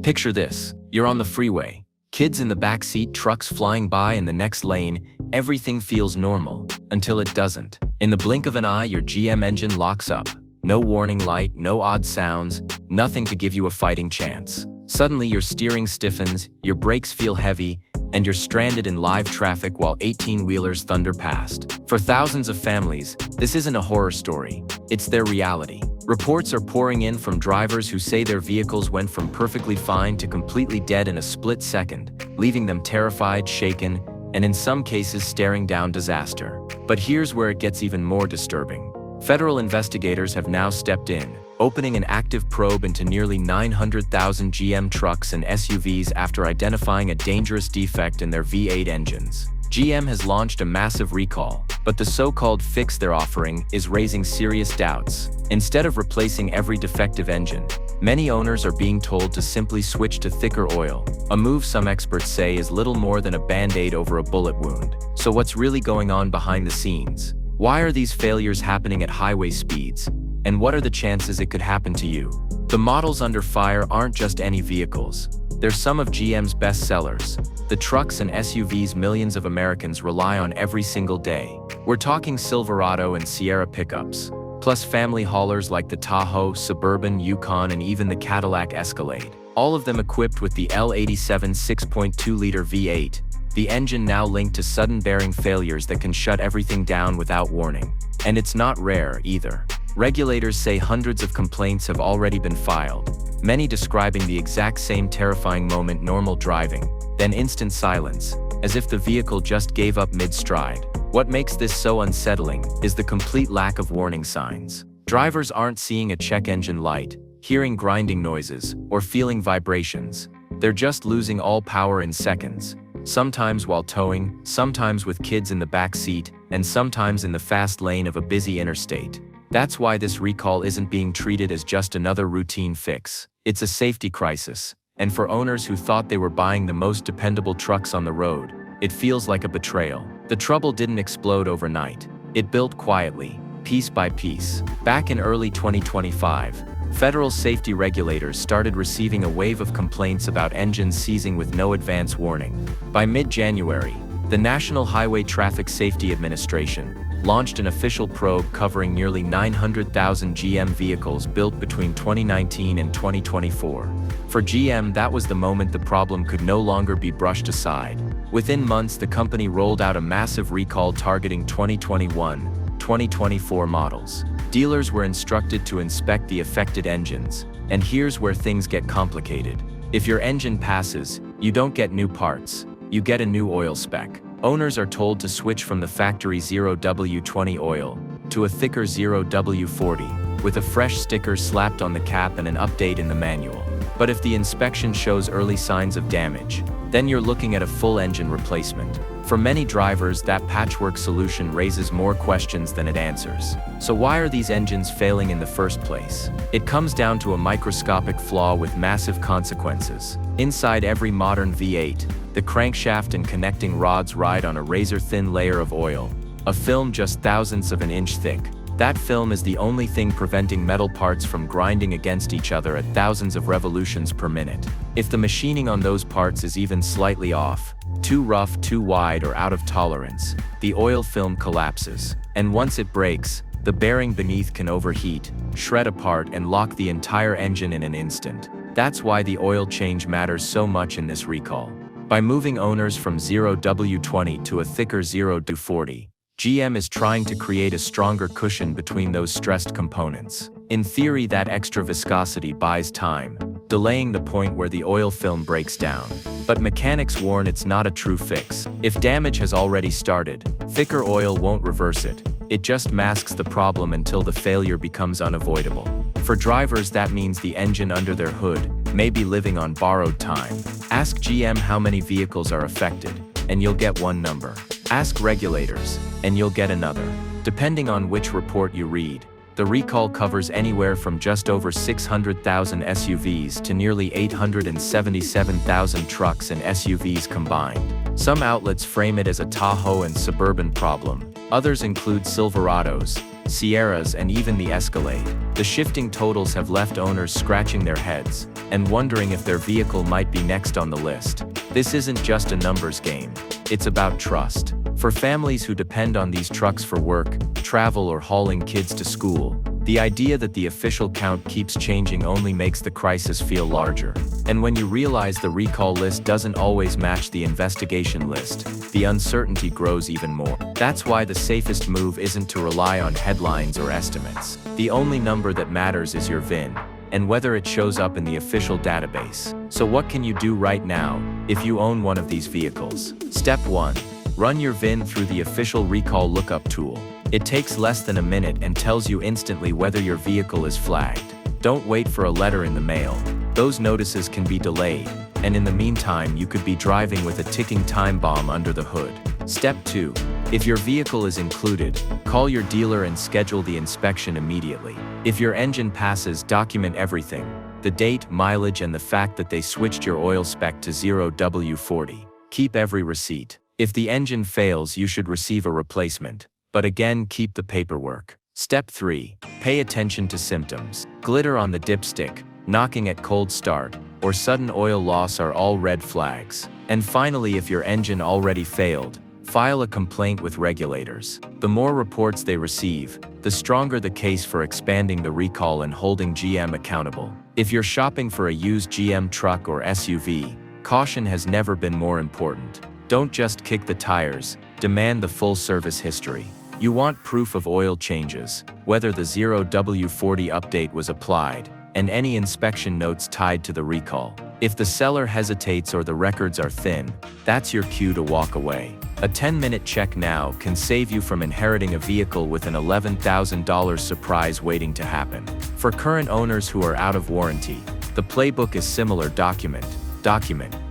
Picture this, you're on the freeway. Kids in the backseat, trucks flying by in the next lane, everything feels normal, until it doesn't. In the blink of an eye, your GM engine locks up. No warning light, no odd sounds, nothing to give you a fighting chance. Suddenly your steering stiffens, your brakes feel heavy, and you're stranded in live traffic while 18-wheelers thunder past. For thousands of families, this isn't a horror story, it's their reality. Reports are pouring in from drivers who say their vehicles went from perfectly fine to completely dead in a split second, leaving them terrified, shaken, and in some cases staring down disaster. But here's where it gets even more disturbing. Federal investigators have now stepped in, opening an active probe into nearly 900,000 GM trucks and SUVs after identifying a dangerous defect in their V8 engines. GM has launched a massive recall, but the so-called fix they're offering is raising serious doubts. Instead of replacing every defective engine, many owners are being told to simply switch to thicker oil, a move some experts say is little more than a band-aid over a bullet wound. So what's really going on behind the scenes? Why are these failures happening at highway speeds? And what are the chances it could happen to you? The models under fire aren't just any vehicles. They're some of GM's best sellers, the trucks and SUVs millions of Americans rely on every single day. We're talking Silverado and Sierra pickups, plus family haulers like the Tahoe, Suburban, Yukon, and even the Cadillac Escalade. All of them equipped with the L87 6.2-liter V8, the engine now linked to sudden bearing failures that can shut everything down without warning. And it's not rare, either. Regulators say hundreds of complaints have already been filed, many describing the exact same terrifying moment: normal driving, then instant silence, as if the vehicle just gave up mid-stride. What makes this so unsettling is the complete lack of warning signs. Drivers aren't seeing a check engine light, hearing grinding noises, or feeling vibrations. They're just losing all power in seconds, sometimes while towing, sometimes with kids in the back seat, and sometimes in the fast lane of a busy interstate. That's why this recall isn't being treated as just another routine fix. It's a safety crisis, and for owners who thought they were buying the most dependable trucks on the road, it feels like a betrayal. The trouble didn't explode overnight. It built quietly, piece by piece. Back in early 2025, federal safety regulators started receiving a wave of complaints about engines seizing with no advance warning. By mid-January, the National Highway Traffic Safety Administration launched an official probe covering nearly 900,000 GM vehicles built between 2019 and 2024. For GM, that was the moment the problem could no longer be brushed aside. Within months, the company rolled out a massive recall targeting 2021-2024 models. Dealers were instructed to inspect the affected engines, and here's where things get complicated. If your engine passes, you don't get new parts, you get a new oil spec. Owners are told to switch from the factory 0W20 oil to a thicker 0W40, with a fresh sticker slapped on the cap and an update in the manual. But if the inspection shows early signs of damage, then you're looking at a full engine replacement. For many drivers, that patchwork solution raises more questions than it answers. So why are these engines failing in the first place? It comes down to a microscopic flaw with massive consequences. Inside every modern V8, the crankshaft and connecting rods ride on a razor-thin layer of oil, a film just thousandths of an inch thick. That film is the only thing preventing metal parts from grinding against each other at thousands of revolutions per minute. If the machining on those parts is even slightly off, too rough, too wide, or out of tolerance, the oil film collapses. And once it breaks, the bearing beneath can overheat, shred apart, and lock the entire engine in an instant. That's why the oil change matters so much in this recall. By moving owners from 0W20 to a thicker 0W40, GM is trying to create a stronger cushion between those stressed components. In theory, that extra viscosity buys time, delaying the point where the oil film breaks down. But mechanics warn it's not a true fix. If damage has already started, thicker oil won't reverse it. It just masks the problem until the failure becomes unavoidable. For drivers, that means the engine under their hood may be living on borrowed time. Ask GM how many vehicles are affected, and you'll get one number. Ask regulators, and you'll get another. Depending on which report you read, the recall covers anywhere from just over 600,000 SUVs to nearly 877,000 trucks and SUVs combined. Some outlets frame it as a Tahoe and Suburban problem. Others include Silverados, Sierras, and even the Escalade. The shifting totals have left owners scratching their heads and wondering if their vehicle might be next on the list. This isn't just a numbers game. It's about trust. For families who depend on these trucks for work, travel, or hauling kids to school, the idea that the official count keeps changing only makes the crisis feel larger. And when you realize the recall list doesn't always match the investigation list, the uncertainty grows even more. That's why the safest move isn't to rely on headlines or estimates. The only number that matters is your VIN, and whether it shows up in the official database. So what can you do right now if you own one of these vehicles? Step 1. Run your VIN through the official recall lookup tool. It takes less than a minute and tells you instantly whether your vehicle is flagged. Don't wait for a letter in the mail. Those notices can be delayed, and in the meantime you could be driving with a ticking time bomb under the hood. Step 2. If your vehicle is included, call your dealer and schedule the inspection immediately. If your engine passes, document everything: the date, mileage, and the fact that they switched your oil spec to 0W40. Keep every receipt. If the engine fails, you should receive a replacement. But again, keep the paperwork. Step 3. Pay attention to symptoms. Glitter on the dipstick, knocking at cold start, or sudden oil loss are all red flags. And finally, if your engine already failed, file a complaint with regulators. The more reports they receive, the stronger the case for expanding the recall and holding GM accountable. If you're shopping for a used GM truck or SUV, caution has never been more important. Don't just kick the tires, demand the full service history. You want proof of oil changes, whether the 0W40 update was applied, and any inspection notes tied to the recall. If the seller hesitates or the records are thin, that's your cue to walk away. A 10-minute check now can save you from inheriting a vehicle with an $11,000 surprise waiting to happen. For current owners who are out of warranty, the playbook is similar: document.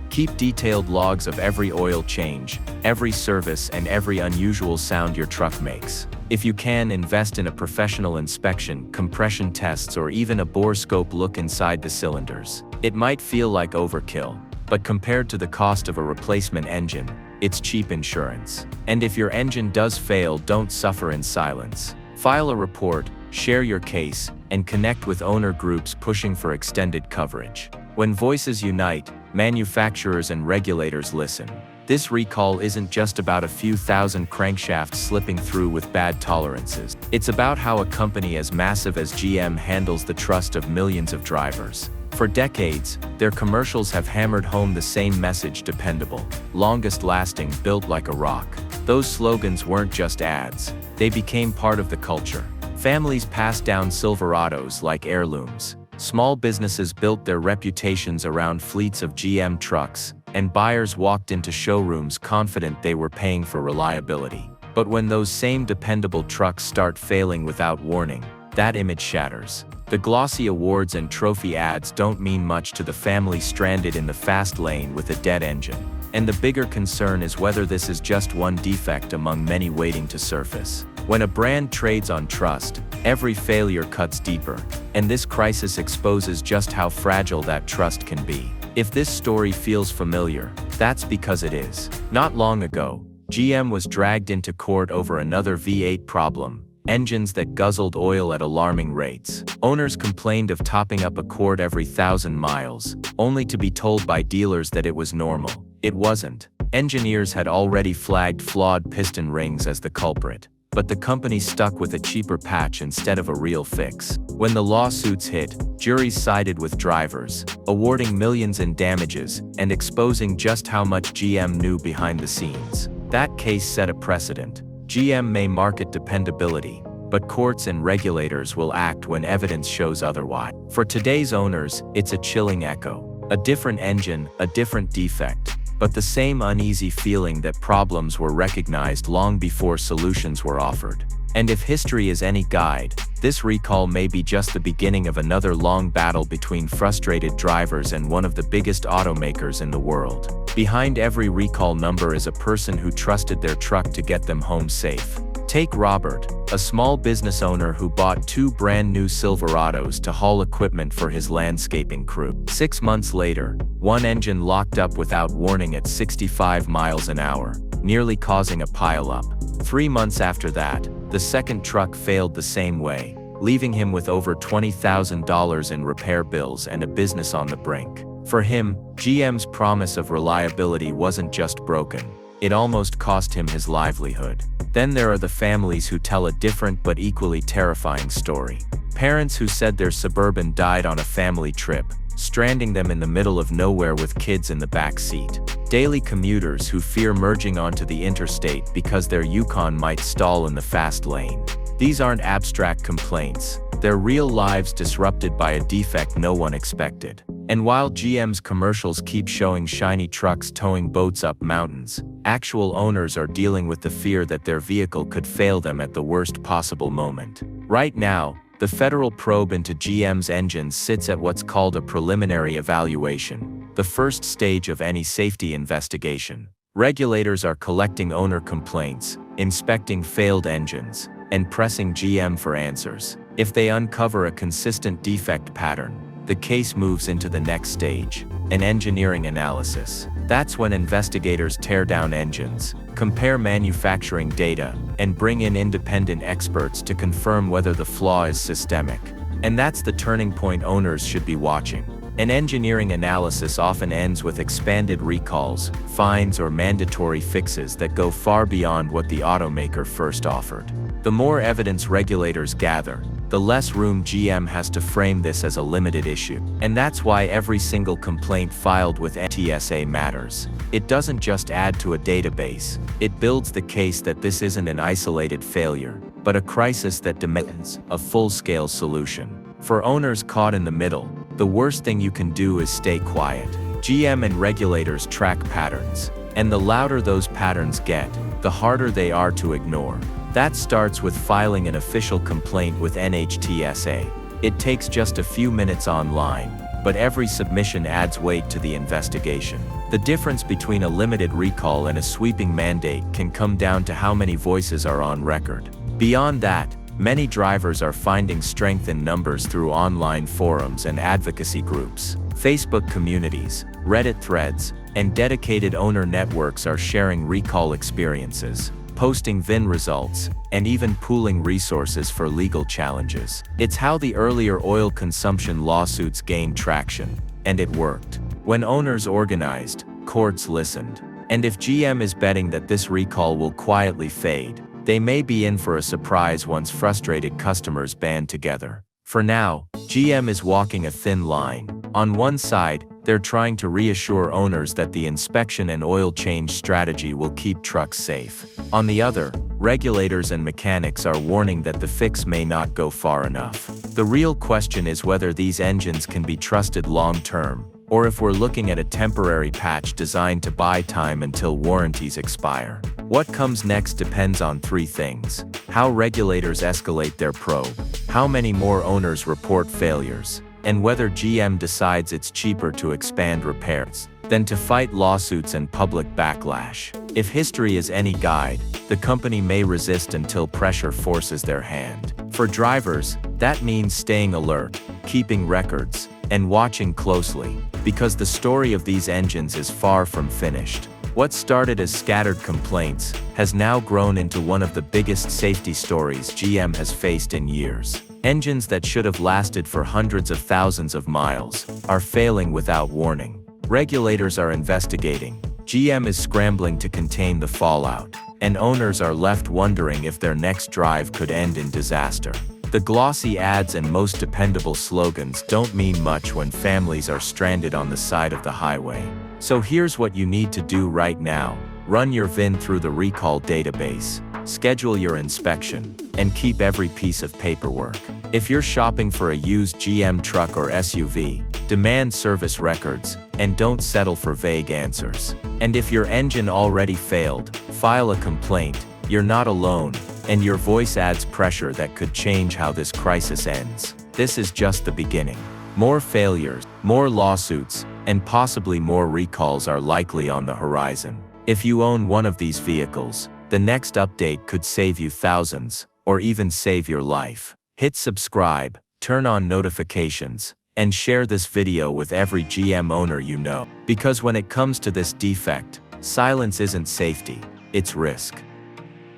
Keep detailed logs of every oil change, every service, and every unusual sound your truck makes. If you can, invest in a professional inspection, compression tests, or even a bore scope look inside the cylinders. It might feel like overkill, but compared to the cost of a replacement engine, it's cheap insurance. And if your engine does fail, don't suffer in silence. File a report, share your case, and connect with owner groups pushing for extended coverage. When voices unite, manufacturers and regulators listen. This recall isn't just about a few thousand crankshafts slipping through with bad tolerances. It's about how a company as massive as GM handles the trust of millions of drivers. For decades, their commercials have hammered home the same message: dependable, longest lasting, built like a rock. Those slogans weren't just ads, they became part of the culture. Families passed down Silverados like heirlooms. Small businesses built their reputations around fleets of GM trucks, and buyers walked into showrooms confident they were paying for reliability. But when those same dependable trucks start failing without warning, that image shatters. The glossy awards and trophy ads don't mean much to the family stranded in the fast lane with a dead engine. And the bigger concern is whether this is just one defect among many waiting to surface. When a brand trades on trust, every failure cuts deeper, and this crisis exposes just how fragile that trust can be. If this story feels familiar, that's because it is. Not long ago, GM was dragged into court over another V8 problem: engines that guzzled oil at alarming rates. Owners complained of topping up a quart every 1,000 miles, only to be told by dealers that it was normal. It wasn't. Engineers had already flagged flawed piston rings as the culprit, but the company stuck with a cheaper patch instead of a real fix. When the lawsuits hit, juries sided with drivers, awarding millions in damages and exposing just how much GM knew behind the scenes. That case set a precedent. GM may market dependability, but courts and regulators will act when evidence shows otherwise. For today's owners, it's a chilling echo. A different engine, a different defect, but the same uneasy feeling that problems were recognized long before solutions were offered. And if history is any guide, this recall may be just the beginning of another long battle between frustrated drivers and one of the biggest automakers in the world. Behind every recall number is a person who trusted their truck to get them home safe. Take Robert, a small business owner who bought 2 brand new Silverados to haul equipment for his landscaping crew. 6 months later, one engine locked up without warning at 65 miles an hour, nearly causing a pileup. 3 months after that, The second truck failed the same way, leaving him with over $20,000 in repair bills and a business on the brink. For him, GM's promise of reliability wasn't just broken, it almost cost him his livelihood. Then there are the families who tell a different but equally terrifying story. Parents who said their Suburban died on a family trip, stranding them in the middle of nowhere with kids in the back seat. Daily commuters who fear merging onto the interstate because their Yukon might stall in the fast lane. These aren't abstract complaints, they're real lives disrupted by a defect no one expected. And while GM's commercials keep showing shiny trucks towing boats up mountains, actual owners are dealing with the fear that their vehicle could fail them at the worst possible moment. Right now, the federal probe into GM's engines sits at what's called a preliminary evaluation, the first stage of any safety investigation. Regulators are collecting owner complaints, inspecting failed engines, and pressing GM for answers. If they uncover a consistent defect pattern, the case moves into the next stage, an engineering analysis. That's when investigators tear down engines, compare manufacturing data, and bring in independent experts to confirm whether the flaw is systemic. And that's the turning point owners should be watching. An engineering analysis often ends with expanded recalls, fines, or mandatory fixes that go far beyond what the automaker first offered. The more evidence regulators gather, the less room GM has to frame this as a limited issue. And that's why every single complaint filed with NTSA matters. It doesn't just add to a database, it builds the case that this isn't an isolated failure, but a crisis that demands a full-scale solution. For owners caught in the middle, the worst thing you can do is stay quiet. GM and regulators track patterns, and the louder those patterns get, the harder they are to ignore. That starts with filing an official complaint with NHTSA. It takes just a few minutes online, but every submission adds weight to the investigation. The difference between a limited recall and a sweeping mandate can come down to how many voices are on record. Beyond that, many drivers are finding strength in numbers through online forums and advocacy groups. Facebook communities, Reddit threads, and dedicated owner networks are sharing recall experiences, posting VIN results, and even pooling resources for legal challenges. It's how the earlier oil consumption lawsuits gained traction, and it worked. When owners organized, courts listened. And if GM is betting that this recall will quietly fade, they may be in for a surprise once frustrated customers band together. For now, GM is walking a thin line. On one side, they're trying to reassure owners that the inspection and oil change strategy will keep trucks safe. On the other, regulators and mechanics are warning that the fix may not go far enough. The real question is whether these engines can be trusted long-term, or if we're looking at a temporary patch designed to buy time until warranties expire. What comes next depends on three things: how regulators escalate their probe, how many more owners report failures, and whether GM decides it's cheaper to expand repairs than to fight lawsuits and public backlash. If history is any guide, the company may resist until pressure forces their hand. For drivers, that means staying alert, keeping records, and watching closely, because the story of these engines is far from finished. What started as scattered complaints has now grown into one of the biggest safety stories GM has faced in years. Engines that should have lasted for hundreds of thousands of miles are failing without warning. Regulators are investigating, GM is scrambling to contain the fallout, and owners are left wondering if their next drive could end in disaster. The glossy ads and most dependable slogans don't mean much when families are stranded on the side of the highway. So here's what you need to do right now: run your VIN through the recall database, schedule your inspection, and keep every piece of paperwork. If you're shopping for a used GM truck or SUV, demand service records, and don't settle for vague answers. And if your engine already failed, file a complaint. You're not alone, and your voice adds pressure that could change how this crisis ends. This is just the beginning. More failures, more lawsuits, and possibly more recalls are likely on the horizon. If you own one of these vehicles, the next update could save you thousands, or even save your life. Hit subscribe, turn on notifications, and share this video with every GM owner you know. Because when it comes to this defect, silence isn't safety, it's risk.